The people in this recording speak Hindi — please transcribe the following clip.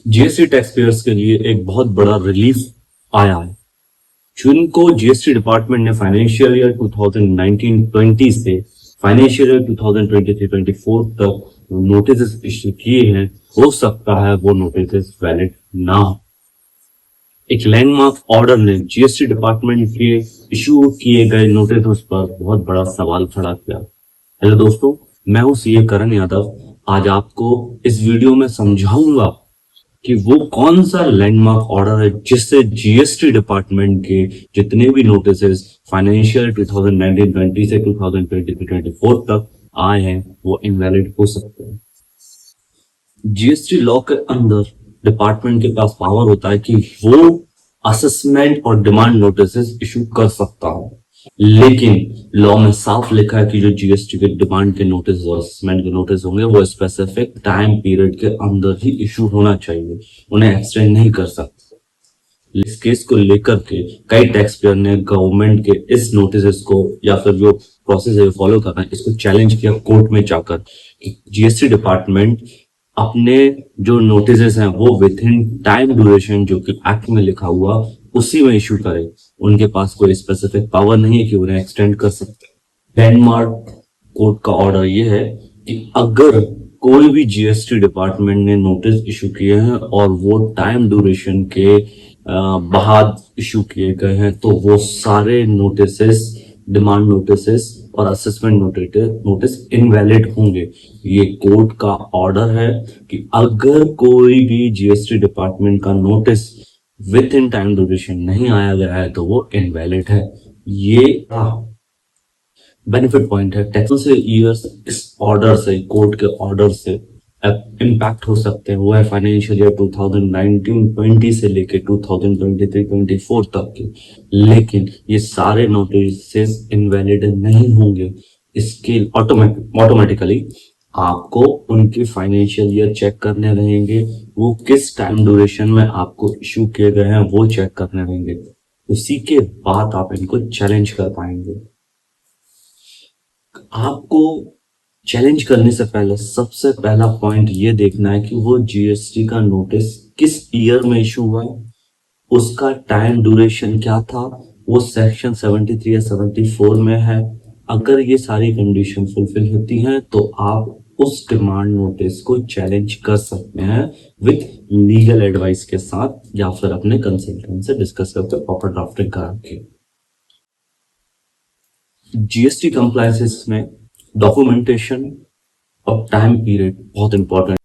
जीएसटी टैक्स पेयर्स के लिए एक बहुत बड़ा रिलीफ आया है। जिनको जीएसटी डिपार्टमेंट ने फाइनेंशियल ईयर 2019-20 से फाइनेंशियल ईयर 2023-24 तक नोटिस इश्यू किए हैं, हो सकता है वो नोटिस वैलिड ना हो। एक लैंडमार्क ऑर्डर ने जीएसटी डिपार्टमेंट के इशू किए गए नोटिस पर बहुत बड़ा सवाल खड़ा किया। हेलो दोस्तों, मैं हूं सीए करण यादव। आज आपको इस वीडियो में समझाऊंगा कि वो कौन सा लैंडमार्क ऑर्डर है जिससे जीएसटी डिपार्टमेंट के जितने भी नोटिस फाइनेंशियल 2019-20 से 2023-24 तक आए हैं वो इनवैलिड हो सकते हैं। जीएसटी लॉ के अंदर डिपार्टमेंट के पास पावर होता है कि वो असेसमेंट और डिमांड नोटिस इशू कर सकता है, लेकिन लॉ में साफ लिखा है कि जो जीएसटी के डिमांड के नोटिस और असेसमेंट के नोटिस होंगे वो स्पेसिफिक टाइम पीरियड के अंदर ही इशू होना चाहिए, उन्हें एक्सटेंड नहीं कर सकते। इस केस को लेकर के कई टैक्स पेयर ने गवर्नमेंट के इस नोटिस को या फिर जो प्रोसेस है फॉलो कर रहे हैं इसको चैलेंज किया कोर्ट में जाकर कि जीएसटी डिपार्टमेंट अपने जो नोटिस हैं वो विद इन टाइम ड्यूरेशन जो कि एक्ट में लिखा हुआ उसी में इशू करे। उनके पास कोई स्पेसिफिक पावर नहीं है कि उन्हें एक्सटेंड कर सकते। लैंडमार्क कोर्ट का ऑर्डर ये है कि अगर कोई भी जीएसटी डिपार्टमेंट ने नोटिस इशू किए हैं और वो टाइम ड्यूरेशन के बाद इशू किए गए हैं तो वो सारे नोटिस, डिमांड नोटिस और असेसमेंट नोटिस इनवैलिड होंगे। ये कोर्ट का ऑर्डर है कि अगर कोई भी जीएसटी डिपार्टमेंट का notice with in time duration नहीं आया गया है तो वो इनवैलिड है। ये बेनिफिट पॉइंट है। टैक्स से ईयर्स इस ऑर्डर से, कोर्ट के ऑर्डर से इम्पैक्ट हो सकते हैं। वो है फाइनेंशियल ईयर 2019-20 से लेके 2023-24 तक के, लेकिन ये सारे नोटिस इनवैलिड नहीं होंगे। इसके ऑटोमेटिकली आपको उनके फाइनेंशियल ईयर चेक करने रहेंगे, वो किस टाइम ड्यूरेशन में आपको इशू किए गए हैं वो चेक करने रहेंगे। उसी के बाद आप इनको चैलेंज कर पाएंगे। आपको चैलेंज करने से पहले सबसे पहला पॉइंट ये देखना है कि वो जीएसटी का नोटिस किस ईयर में इशू हुआ है, उसका टाइम ड्यूरेशन क्या था, वो सेक्शन 73 या 74 में है। अगर ये सारी कंडीशन फुलफिल होती हैं तो आप उस डिमांड नोटिस को चैलेंज कर सकते हैं विद लीगल एडवाइस के साथ या फिर अपने कंसल्टेंट से डिस्कस करके प्रॉपर ड्राफ्टिंग करा के। जीएसटी कंप्लायंसेस में डॉक्यूमेंटेशन और टाइम पीरियड बहुत इंपॉर्टेंट